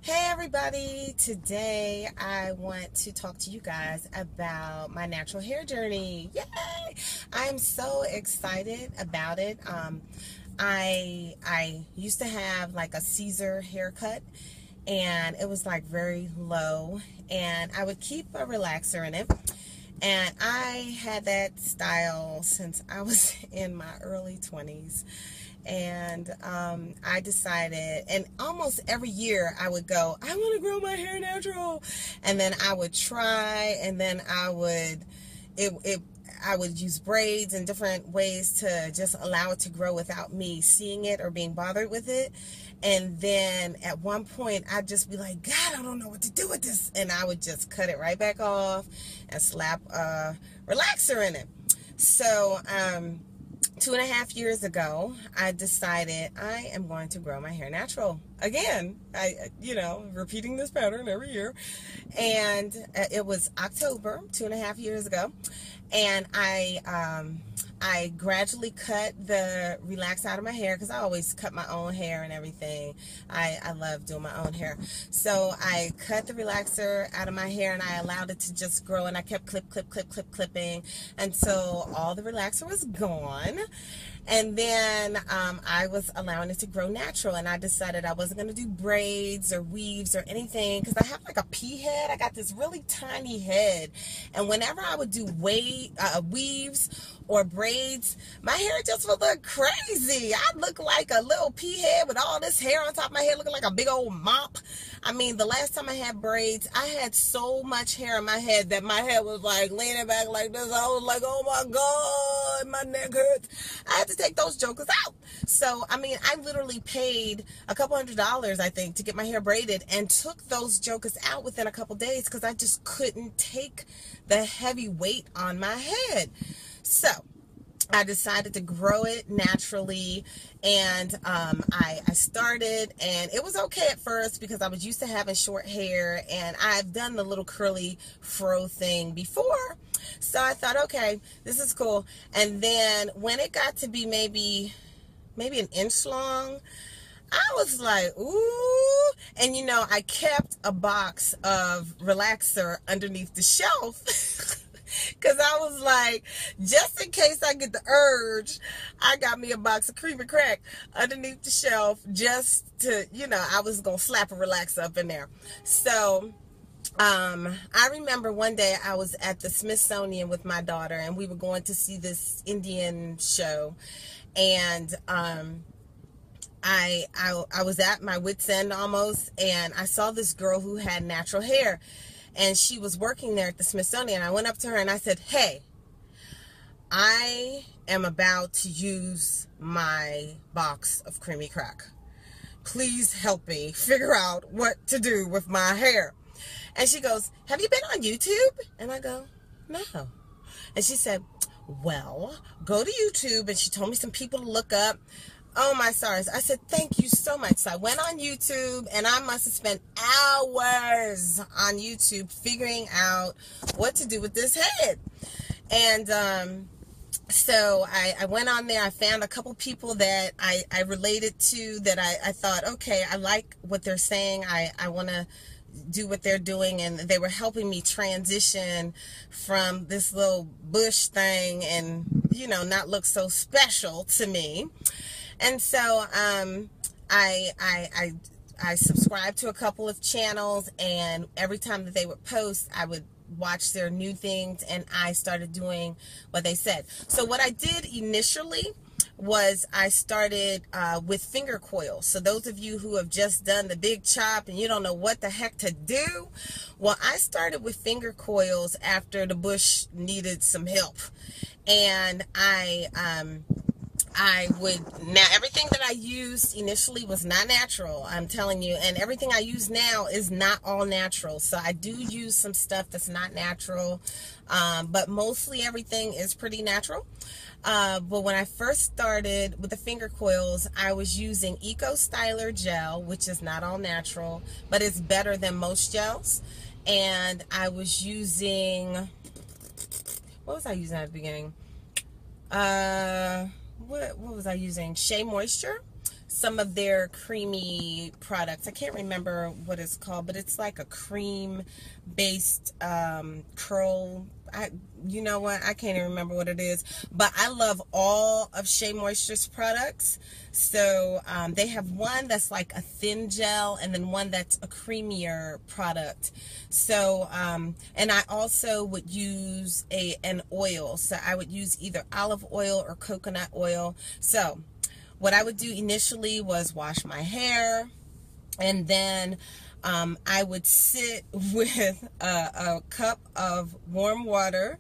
Hey everybody, today I want to talk to you guys about my natural hair journey. Yay! I'm so excited about it. I used to have like a Caesar haircut, and it was like very low, and I would keep a relaxer in it. And I had that style since I was in my early 20s. And I decided, and almost every year I would go, I want to grow my hair natural. And then I would try, and then I would use braids and different ways to just allow it to grow without me seeing it or being bothered with it. And then at one point I'd just be like, God, I don't know what to do with this. And I would just cut it right back off and slap a relaxer in it. So, 2.5 years ago, I decided I am going to grow my hair natural. Again, repeating this pattern every year. And it was October, 2.5 years ago. And I gradually cut the relax out of my hair because I always cut my own hair and everything. I love doing my own hair. So I cut the relaxer out of my hair and I allowed it to just grow, and I kept clipping until all the relaxer was gone. And then I was allowing it to grow natural, and I decided I wasn't going to do braids or weaves or anything because I have like a pea head. I got this really tiny head, and whenever I would do weaves or braids, my hair just would look crazy. I'd look like a little pea head with all this hair on top of my head looking like a big old mop. I mean, the last time I had braids, I had so much hair in my head that my head was like leaning back like this. I was like, oh my God, my neck hurts. I had to take those jokers out. So, I mean, I literally paid a couple $100s, I think, to get my hair braided, and took those jokers out within a couple days because I just couldn't take the heavy weight on my head. So I decided to grow it naturally, and I started, and it was okay at first because I was used to having short hair, and I've done the little curly fro thing before. So I thought, okay, this is cool. And then when it got to be maybe an inch long, I was like, ooh. And I kept a box of relaxer underneath the shelf because I was like, just in case I get the urge, I got me a box of cream and crack underneath the shelf just to, I was going to slap a relaxer up in there. So I remember one day I was at the Smithsonian with my daughter, and we were going to see this Indian show, and I was at my wit's end almost, and I saw this girl who had natural hair, and she was working there at the Smithsonian. I went up to her and I said, hey, I am about to use my box of creamy crack. Please help me figure out what to do with my hair. And she goes, have you been on YouTube? And I go, no. And she said, well, go to YouTube. And she told me some people to look up. Oh my stars. I said, thank you so much. So I went on YouTube, and I must have spent hours on YouTube figuring out what to do with this head. And so I went on there. I found a couple people that I related to, that I thought, okay, I like what they're saying. I want to do what they're doing, and they were helping me transition from this little bush thing and not look so special to me. And so I subscribed to a couple of channels, and every time that they would post, I would watch their new things, and I started doing what they said. So what I did initially was I started with finger coils. So those of you who have just done the big chop and you don't know what the heck to do, well, I started with finger coils after the bush needed some help. And now everything that I used initially was not natural, I'm telling you, and everything I use now is not all natural. So I do use some stuff that's not natural, but mostly everything is pretty natural. But when I first started with the finger coils, I was using Eco Styler gel, which is not all natural, but it's better than most gels. And I was using, what was I using at the beginning? What was I using? Shea Moisture. some of their creamy products. I can't remember what it's called, but it's like a cream based curl. You know what? I can't even remember what it is, but I love all of Shea Moisture's products. So they have one that's like a thin gel, and then one that's a creamier product. So and I also would use an oil. So I would use either olive oil or coconut oil. So what I would do initially was wash my hair, and then I would sit with a cup of warm water,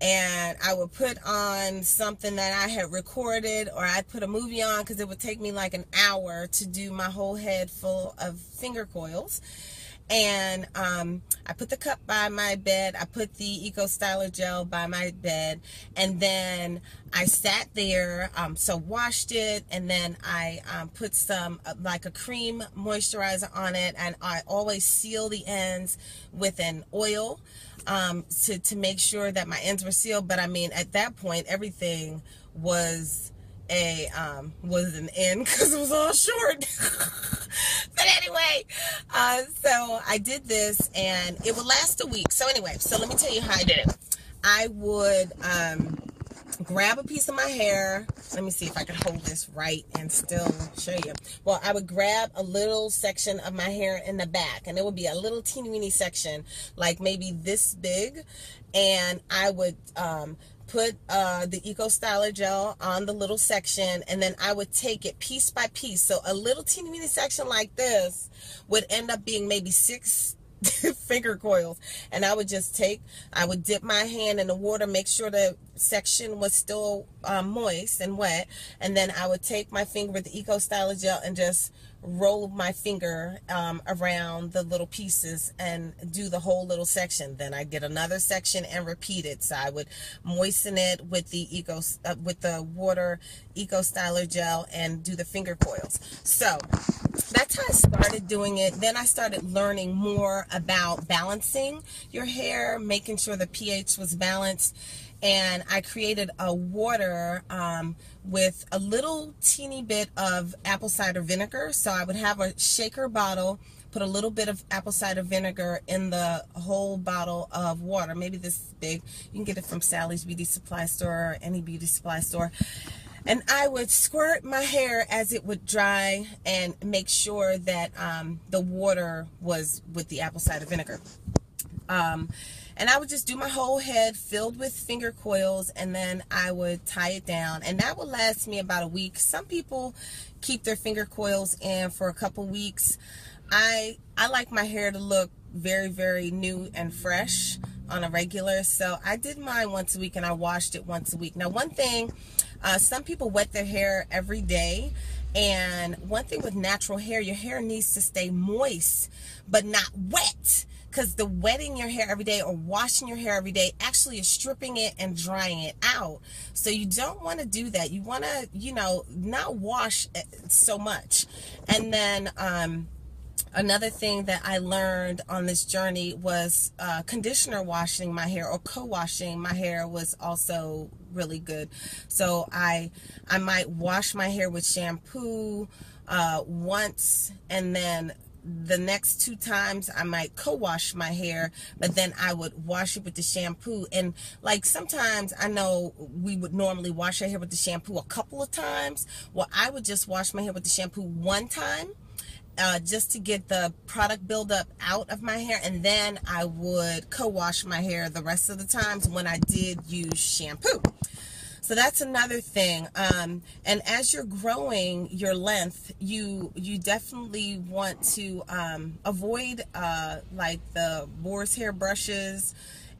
and I would put on something that I had recorded, or I'd put a movie on, because it would take me like an hour to do my whole head full of finger coils. And I put the cup by my bed. I put the Eco Styler gel by my bed, and then I sat there, so washed it, and then I put some like a cream moisturizer on it, and I always seal the ends with an oil to make sure that my ends were sealed. But I mean, at that point, everything was an end, because it was all short. But anyway, so I did this, and it would last a week. So anyway, so let me tell you how I did it. I would grab a piece of my hair. Let me see if I can hold this right and still show you. Well, I would grab a little section of my hair in the back, and it would be a little teeny weeny section, like maybe this big, and I would put the Eco Styler gel on the little section, and then I would take it piece by piece. So a little teeny weeny section like this would end up being maybe 6 finger coils, and I would dip my hand in the water, make sure the section was still moist and wet, and then I would take my finger with the Eco Styler gel and just roll my finger around the little pieces and do the whole little section. Then I get another section and repeat it. So I would moisten it with the water Eco Styler gel and do the finger coils. So that's how I started doing it. Then I started learning more about balancing your hair, making sure the pH was balanced. And I created a water with a little teeny bit of apple cider vinegar. So I would have a shaker bottle, put a little bit of apple cider vinegar in the whole bottle of water, maybe this big. You can get it from Sally's Beauty Supply Store or any beauty supply store. And I would squirt my hair as it would dry and make sure that the water was with the apple cider vinegar. And I would just do my whole head filled with finger coils, and then I would tie it down, and that would last me about a week. Some people keep their finger coils in for a couple weeks. I like my hair to look very, very new and fresh on a regular, so I did mine once a week, and I washed it once a week. Now, one thing, some people wet their hair every day, and one thing with natural hair, your hair needs to stay moist but not wet, because the wetting your hair every day or washing your hair every day actually is stripping it and drying it out. So you don't want to do that. You want to, not wash so much. And then another thing that I learned on this journey was conditioner washing my hair, or co-washing my hair, was also really good. So I might wash my hair with shampoo once, and then the next 2 times I might co-wash my hair, but then I would wash it with the shampoo. And like sometimes, I know we would normally wash our hair with the shampoo a couple of times. Well, I would just wash my hair with the shampoo 1 time, just to get the product buildup out of my hair, and then I would co-wash my hair the rest of the times when I did use shampoo. So that's another thing. And as you're growing your length, you definitely want to avoid like the boar's hair brushes,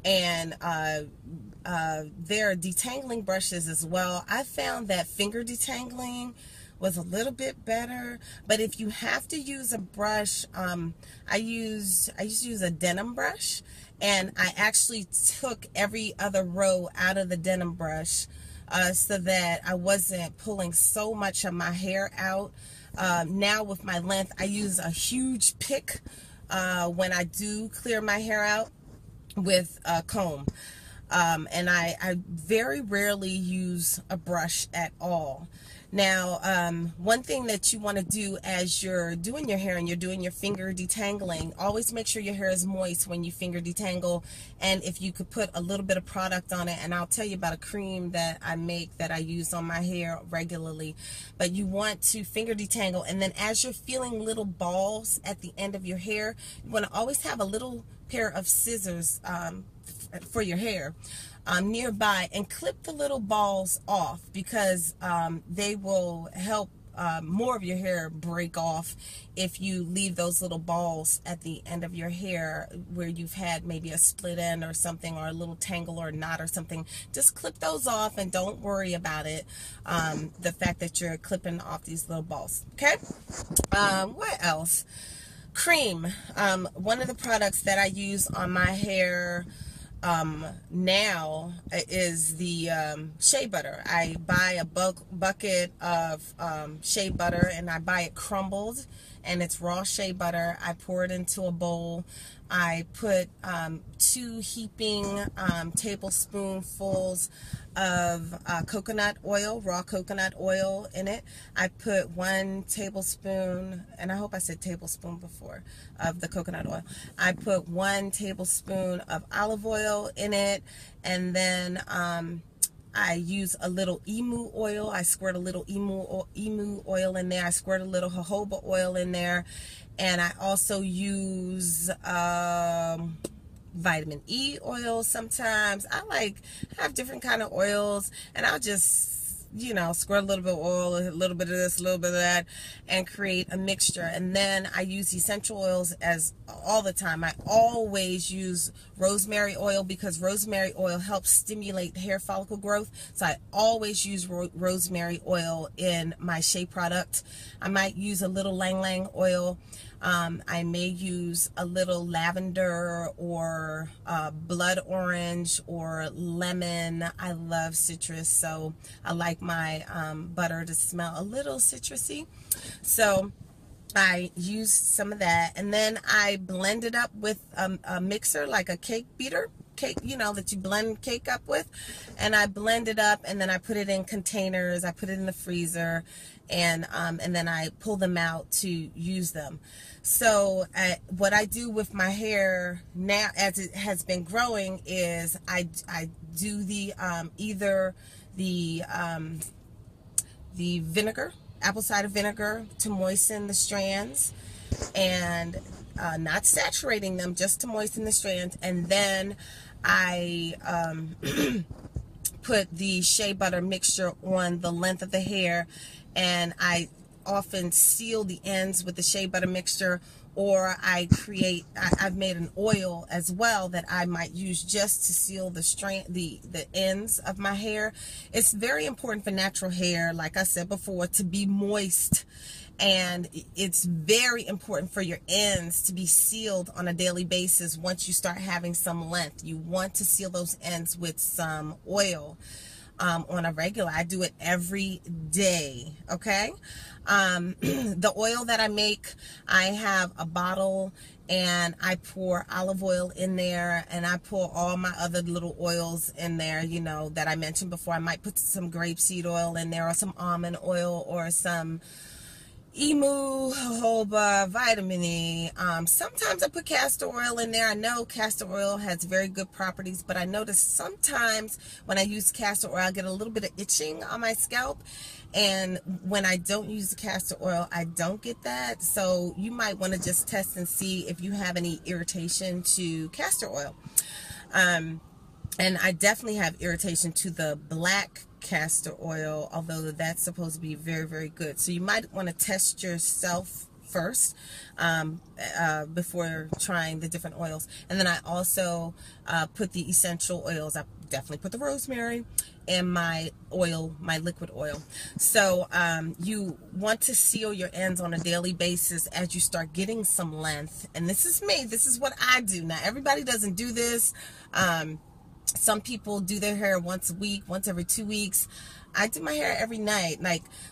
and there are detangling brushes as well. I found that finger detangling was a little bit better, but if you have to use a brush, I used to use a denim brush, and I actually took every other row out of the denim brush, so that I wasn't pulling so much of my hair out. Now with my length, I use a huge pick when I do clear my hair out with a comb. And I very rarely use a brush at all. Now, one thing that you want to do as you're doing your hair and you're doing your finger detangling, always make sure your hair is moist when you finger detangle. And if you could put a little bit of product on it, and I'll tell you about a cream that I make that I use on my hair regularly. But you want to finger detangle, and then as you're feeling little balls at the end of your hair, you want to always have a little pair of scissors for your hair nearby, and clip the little balls off, because they will help more of your hair break off if you leave those little balls at the end of your hair where you've had maybe a split end or something, or a little tangle or knot or something. Just clip those off and don't worry about it, the fact that you're clipping off these little balls. Okay. What else? Cream. One of the products that I use on my hair now is the Shea Butter. I buy a bucket of Shea Butter, and I buy it crumbled, and it's raw Shea Butter. I pour it into a bowl. I put 2 heaping tablespoonfuls of coconut oil, raw coconut oil in it. I put 1 tablespoon, and I hope I said tablespoon before, of the coconut oil. I put 1 tablespoon of olive oil in it, and then I use a little emu oil. I squirt a little emu oil in there. I squirt a little jojoba oil in there. And I also use vitamin E oil sometimes. I have different kind of oils, and I'll just, you know, squirt a little bit of oil, a little bit of this, a little bit of that, and create a mixture. And then I use essential oils as all the time. I always use rosemary oil, because rosemary oil helps stimulate hair follicle growth. So I always use rosemary oil in my Shea product. I might use a little Lang Lang oil. I may use a little lavender or blood orange or lemon. I love citrus, so I like my butter to smell a little citrusy. So I use some of that, and then I blend it up with a mixer, like a cake beater. Cake, you know, that you blend cake up with, and I blend it up, and then I put it in containers. I put it in the freezer, and then I pull them out to use them. So what I do with my hair now, as it has been growing, is I do the either the vinegar, apple cider vinegar, to moisten the strands, and not saturating them, just to moisten the strands. And then I put the Shea Butter mixture on the length of the hair, and I often seal the ends with the Shea Butter mixture, or I've made an oil as well that I might use just to seal the ends of my hair. It's very important for natural hair, like I said before, to be moist, and it's very important for your ends to be sealed on a daily basis. Once you start having some length, you want to seal those ends with some oil on a regular. I do it every day. Okay. The oil that I make, I have a bottle, and I pour olive oil in there, and I pour all my other little oils in there, you know, that I mentioned before. I might put some grapeseed oil in there, or some almond oil, or some emu, jojoba, vitamin E. Sometimes I put castor oil in there. I know castor oil has very good properties, but I notice sometimes when I use castor oil, I get a little bit of itching on my scalp. And when I don't use the castor oil, I don't get that. So you might want to just test and see if you have any irritation to castor oil. And I definitely have irritation to the black castor oil, although that's supposed to be very, very good. So you might want to test yourself first before trying the different oils. And then I also put the essential oils. I definitely put the rosemary in my oil, my liquid oil. So you want to seal your ends on a daily basis as you start getting some length. And this is me. This is what I do. Now, everybody doesn't do this. Some people do their hair once a week, once every 2 weeks. I do my hair every night.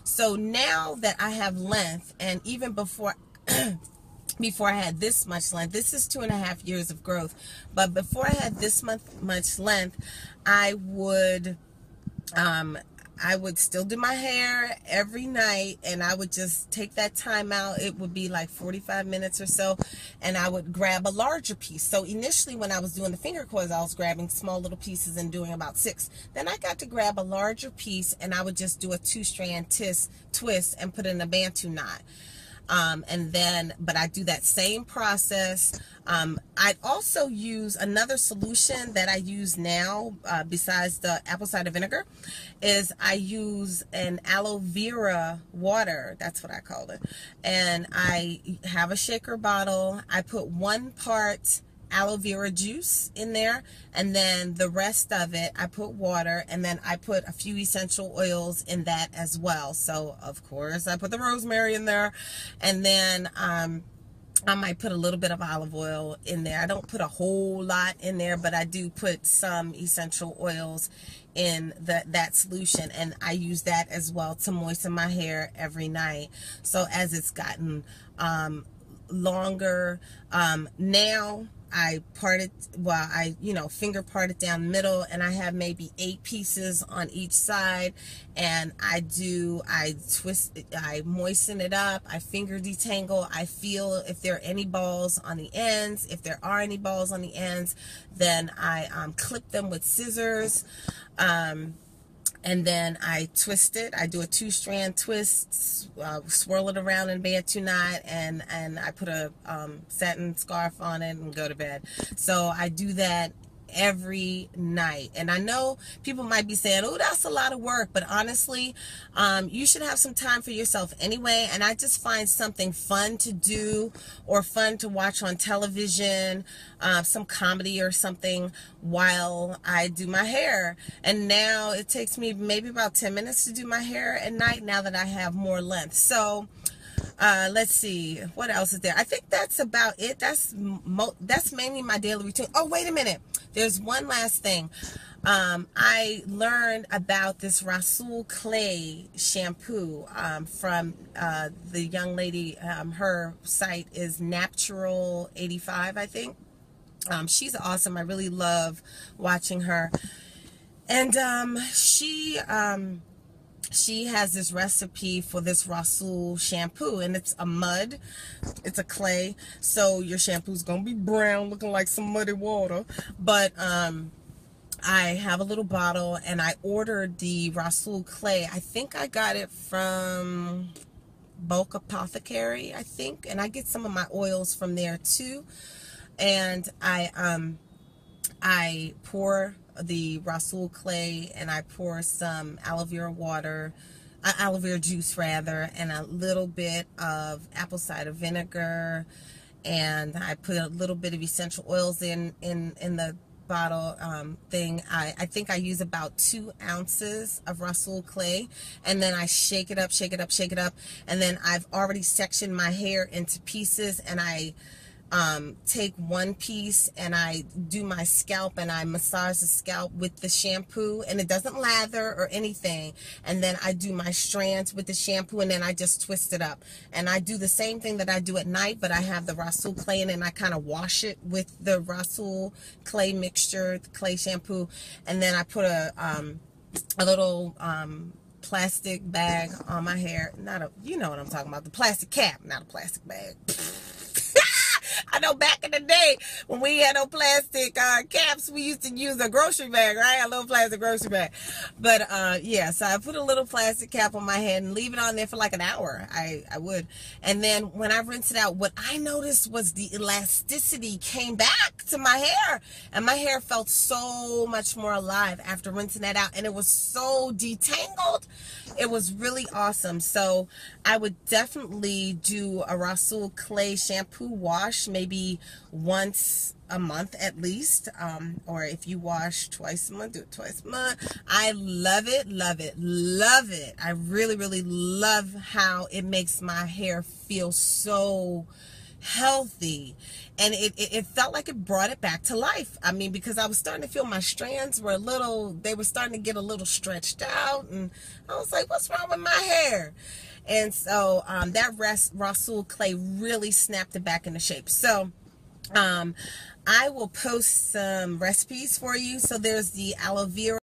So now that I have length, and even before I had this much length, this is 2.5 years of growth, but before I had this much length, I would I would still do my hair every night, and I would just take that time out. It would be like 45 minutes or so, and I would grab a larger piece. So initially when I was doing the finger coils, I was grabbing small little pieces and doing about 6. Then I got to grab a larger piece, and I would just do a 2-strand twist and put in a Bantu knot. And then, but I do that same process. I'd also use another solution that I use now, besides the apple cider vinegar, is I use an aloe vera water. That's what I call it. And I have a shaker bottle. I put 1 part aloe vera juice in there, and then the rest of it I put water, and then I put a few essential oils in that as well. So of course I put the rosemary in there, and then I might put a little bit of olive oil in there. I don't put a whole lot in there, but I do put some essential oils in that solution, and I use that as well to moisten my hair every night. So as it's gotten longer, now I parted, well, I, finger parted down the middle, and I have maybe 8 pieces on each side, and I twist it, I moisten it up, I finger detangle, I feel if there are any balls on the ends. If there are any balls on the ends, then I clip them with scissors, and then I twist it. I do a 2-strand twist, swirl it around in Bantu knot, and I put a satin scarf on it and go to bed. So I do that every night. And I know people might be saying, oh, that's a lot of work, but honestly, you should have some time for yourself anyway. And I just find something fun to do or fun to watch on television, some comedy or something while I do my hair. And now it takes me maybe about 10 minutes to do my hair at night now that I have more length. So let's see, what else is there? I think that's about it. That's mainly my daily routine. Oh, wait a minute. There's one last thing. I learned about this Rorree clay shampoo from the young lady. Her site is Natural85, I think. She's awesome. I really love watching her. And she has this recipe for this Rorree shampoo, and it's a mud, it's a clay, so your shampoo's gonna be brown, looking like some muddy water. But I have a little bottle, and I ordered the Rorree clay. I think I got it from Bulk Apothecary, I think, and I get some of my oils from there too. And I pour the Rorree clay, and I pour some aloe vera water, aloe vera juice rather, and a little bit of apple cider vinegar, and I put a little bit of essential oils in the bottle thing. I think I use about 2 ounces of Rorree clay, and then I shake it up, and then I've already sectioned my hair into pieces, and I take 1 piece and I do my scalp, and I massage the scalp with the shampoo, and it doesn't lather or anything. And then I do my strands with the shampoo, and then I just twist it up. And I do the same thing that I do at night, but I have the Rorree clay in it, and I kind of wash it with the Rorree clay mixture, the clay shampoo, and then I put a little plastic bag on my hair. You know what I'm talking about, the plastic cap, not a plastic bag. I know back in the day when we had no plastic caps, we used to use a grocery bag, right? A little plastic grocery bag. But yeah, so I put a little plastic cap on my head and leave it on there for like an hour. I would. And then when I rinse it out, what I noticed was the elasticity came back to my hair, and my hair felt so much more alive after rinsing that out, and it was so detangled. It was really awesome. So I would definitely do a Rorree clay shampoo wash maybe once a month at least, or if you wash twice a month, do it twice a month. I love it, love it, love it. I really, really love how it makes my hair feel so healthy, and it felt like it brought it back to life. I mean, because I was starting to feel my strands were they were starting to get a little stretched out, and I was like, what's wrong with my hair? And so that Rorree clay really snapped it back into shape. So I will post some recipes for you. So there's the aloe vera